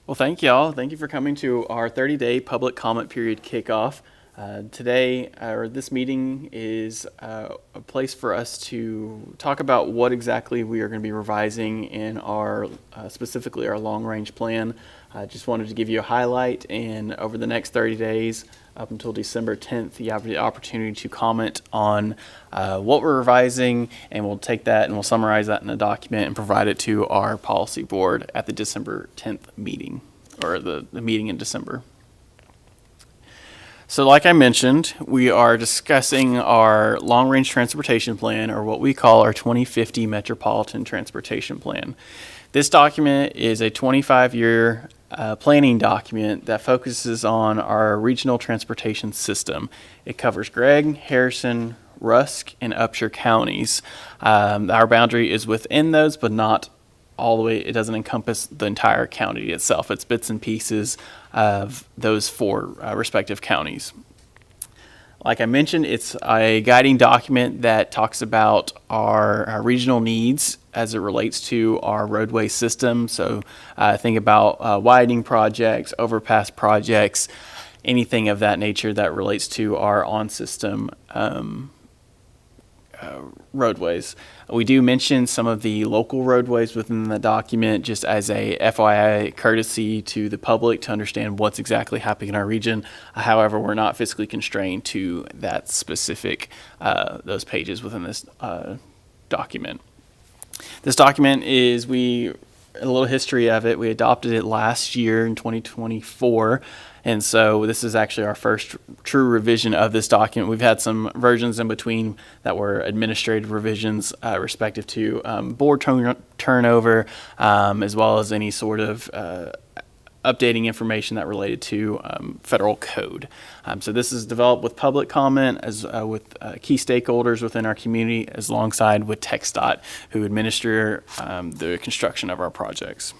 Well, thank y'all. Thank you for coming to our 30-day public comment period kickoff. Today, or this meeting is a place for us to talk about what exactly we are going to be revising in our, specifically our long-range plan. I just wanted to give you a highlight, and over the next 30 days, up until December 10th, you have the opportunity to comment on what we're revising, and we'll take that and we'll summarize that in a document and provide it to our policy board at the December 10th meeting, or the meeting in December. So like I mentioned, we are discussing our long-range transportation plan, or what we call our 2050 Metropolitan Transportation Plan. This document is a 25-year planning document that focuses on our regional transportation system. It covers Gregg, Harrison, Rusk, and Upshur counties. Our boundary is within those, but not all the way. It doesn't encompass the entire county itself. It's bits and pieces of those four respective counties. Like I mentioned, it's a guiding document that talks about our regional needs as it relates to our roadway system. So think about widening projects, overpass projects, anything of that nature that relates to our on-system roadways. We do mention some of the local roadways within the document just as a FYI courtesy to the public to understand what's exactly happening in our region. However, we're not physically constrained to that specific, those pages within this document. This document is, a little history of it. We adopted it last year in 2024. And so this is actually our first true revision of this document. We've had some versions in between that were administrative revisions respective to board turnover, as well as any sort of updating information that related to federal code. So this is developed with public comment, as with key stakeholders within our community, as alongside with TxDOT, who administer the construction of our projects.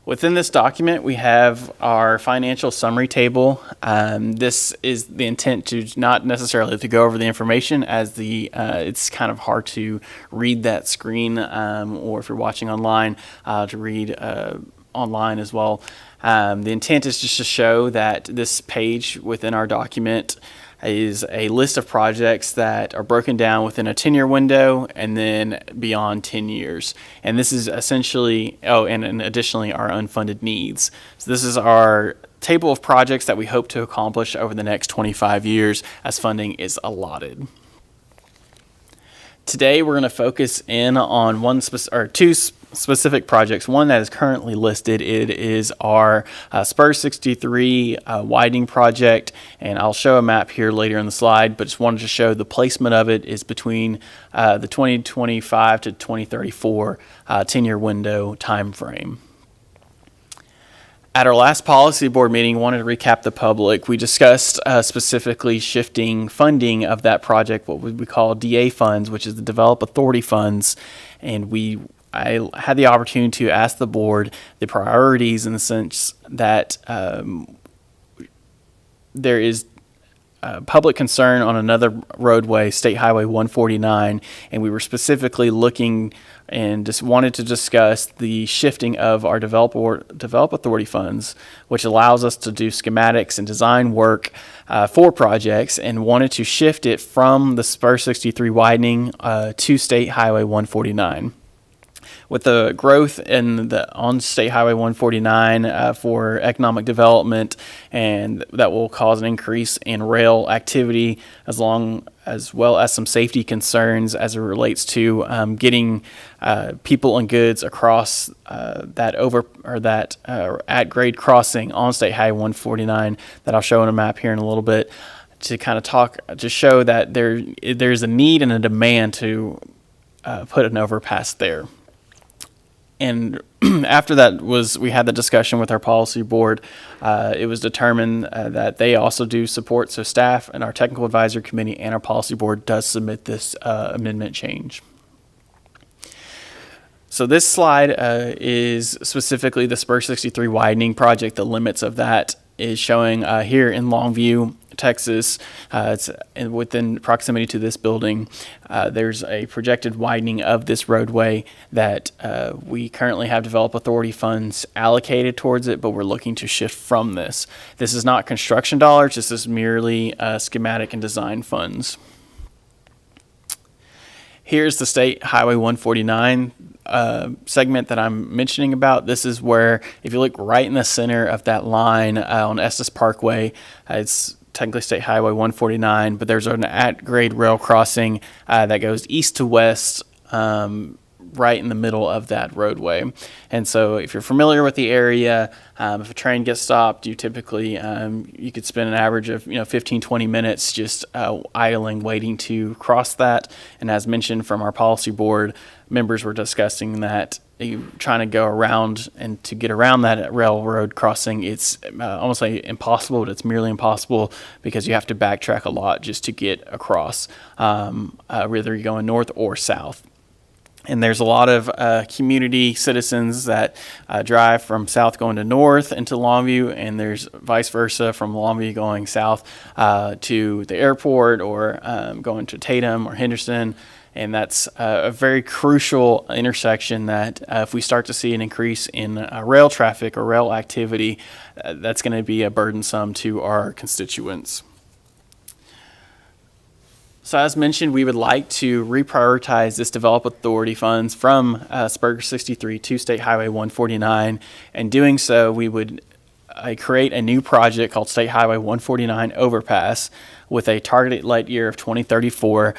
Within this document, we have our financial summary table. This is the intent to not necessarily to go over the information, as it's kind of hard to read that screen, or if you're watching online, to read online as well. The intent is just to show that this page within our document is a list of projects that are broken down within a 10-year window and then beyond 10 years. And this is essentially, and additionally, our unfunded needs. So this is our table of projects that we hope to accomplish over the next 25 years as funding is allotted. Today, we're going to focus in on two specific projects. One that is currently listed, it is our Spur 63 widening project, and I'll show a map here later in the slide, but just wanted to show the placement of it is between the 2025 to 2034 10-year window time frame. At our last policy board meeting, wanted to recap the public. We discussed specifically shifting funding of that project, what we call DA funds, which is the Develop Authority funds, and I had the opportunity to ask the board the priorities in the sense that there is public concern on another roadway, State Highway 149, and we were specifically looking and just wanted to discuss the shifting of our Develop Authority funds, which allows us to do schematics and design work for projects, and wanted to shift it from the Spur 63 widening to State Highway 149. With the growth on State Highway 149 for economic development, and that will cause an increase in rail activity, as well as some safety concerns as it relates to getting people and goods across that at-grade crossing on State Highway 149 that I'll show in a map here in a little bit, to kind of to show that there's a need and a demand to put an overpass there. And after that we had the discussion with our policy board. It was determined that they also do support, so staff and our technical advisory committee and our policy board does submit this amendment change. So this slide is specifically the Spur 63 widening project. The limits of that is showing here in Longview Texas. It's within proximity to this building. There's a projected widening of this roadway that we currently have develop authority funds allocated towards it, but we're looking to shift from this. This is not construction dollars. This is merely schematic and design funds. Here's the State Highway 149 segment that I'm mentioning about. This is where, if you look right in the center of that line on Estes Parkway, it's technically State Highway 149, but there's an at-grade rail crossing that goes east to west right in the middle of that roadway. And so if you're familiar with the area, if a train gets stopped, you typically, you could spend an average of 15, 20 minutes just idling, waiting to cross that. And as mentioned from our policy board, members were discussing that trying to go around, and to get around that railroad crossing, it's almost like impossible, but it's merely impossible because you have to backtrack a lot just to get across, whether you're going north or south. And there's a lot of community citizens that drive from south going to north into Longview, and there's vice versa from Longview going south to the airport, or going to Tatum or Henderson. And that's a very crucial intersection that if we start to see an increase in rail traffic or rail activity, that's going to be a burdensome to our constituents. So as mentioned, we would like to reprioritize this develop authority funds from Spur 63 to State Highway 149. And doing so, we would create a new project called State Highway 149 Overpass with a targeted light year of 2034.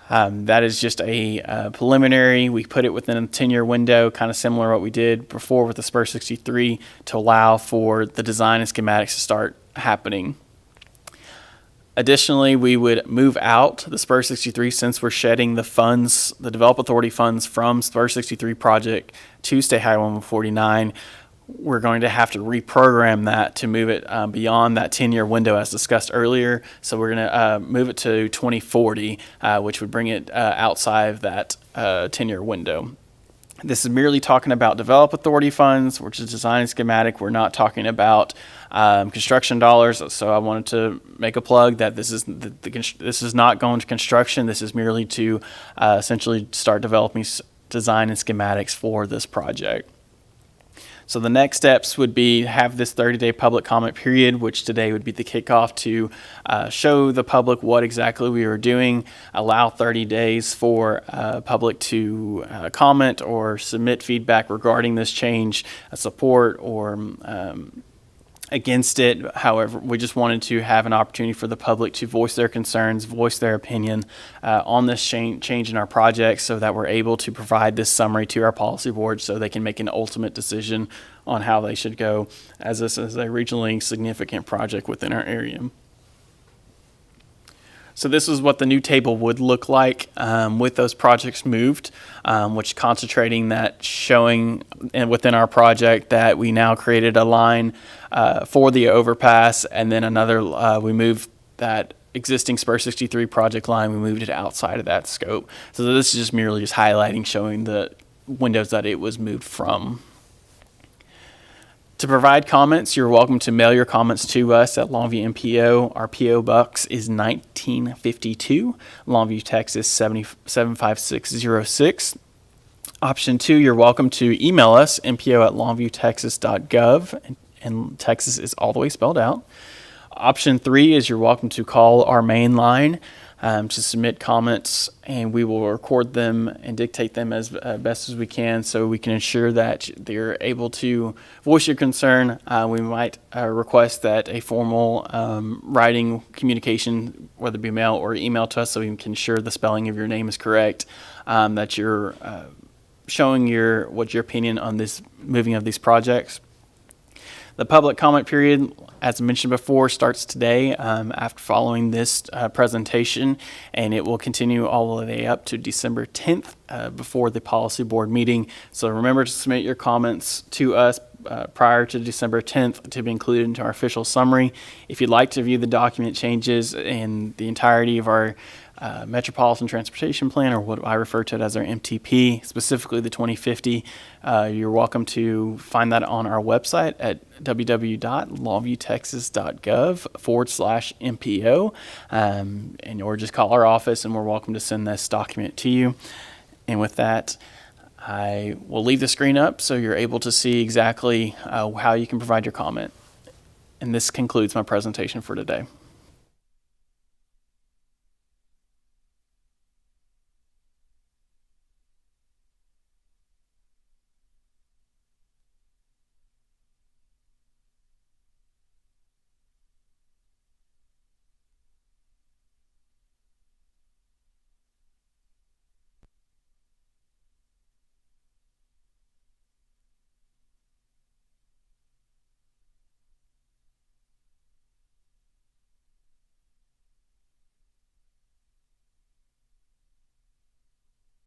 That is just a preliminary. We put it within a 10-year window, kind of similar to what we did before with the Spur 63, to allow for the design and schematics to start happening. Additionally, we would move out the Spur 63, since we're shedding the funds, the Develop Authority funds from Spur 63 project to State Highway 149. We're going to have to reprogram that to move it beyond that 10-year window as discussed earlier. So we're going to move it to 2040, which would bring it outside of that 10-year window. This is merely talking about Develop Authority funds, which is design and schematic. We're not talking about construction dollars. So I wanted to make a plug that this is this is not going to construction. This is merely to essentially start developing design and schematics for this project. So the next steps would be have this 30-day public comment period, which today would be the kickoff to show the public what exactly we are doing, allow 30 days for public to comment or submit feedback regarding this change, support or against it. However, we just wanted to have an opportunity for the public to voice their concerns, voice their opinion on this change in our project, so that we're able to provide this summary to our policy board so they can make an ultimate decision on how they should go, as this is a regionally significant project within our area. So this is what the new table would look like with those projects moved, which concentrating that showing within our project that we now created a line for the overpass, and then another, we moved that existing Spur 63 project line, we moved it outside of that scope. So this is just merely just highlighting, showing the windows that it was moved from. To provide comments, you're welcome to mail your comments to us at Longview MPO. Our P.O. Box is 1952, Longview, Texas 75606. Option 2, you're welcome to email us, mpo@longviewtexas.gov, and Texas is all the way spelled out. Option 3 is you're welcome to call our main line to submit comments, and we will record them and dictate them as best as we can, so we can ensure that they're able to voice your concern. We might request that a formal writing communication, whether it be mail or email to us, so we can ensure the spelling of your name is correct, that you're showing what your opinion on this moving of these projects. The public comment period, as mentioned before, starts today after following this presentation, and it will continue all the way up to December 10th before the policy board meeting. So remember to submit your comments to us prior to December 10th to be included into our official summary. If you'd like to view the document changes and the entirety of our Metropolitan Transportation Plan, or what I refer to it as our MTP, specifically the 2050. You're welcome to find that on our website at www.longviewtexas.gov/MPO, or just call our office and we're welcome to send this document to you. And with that, I will leave the screen up so you're able to see exactly how you can provide your comment. And this concludes my presentation for today.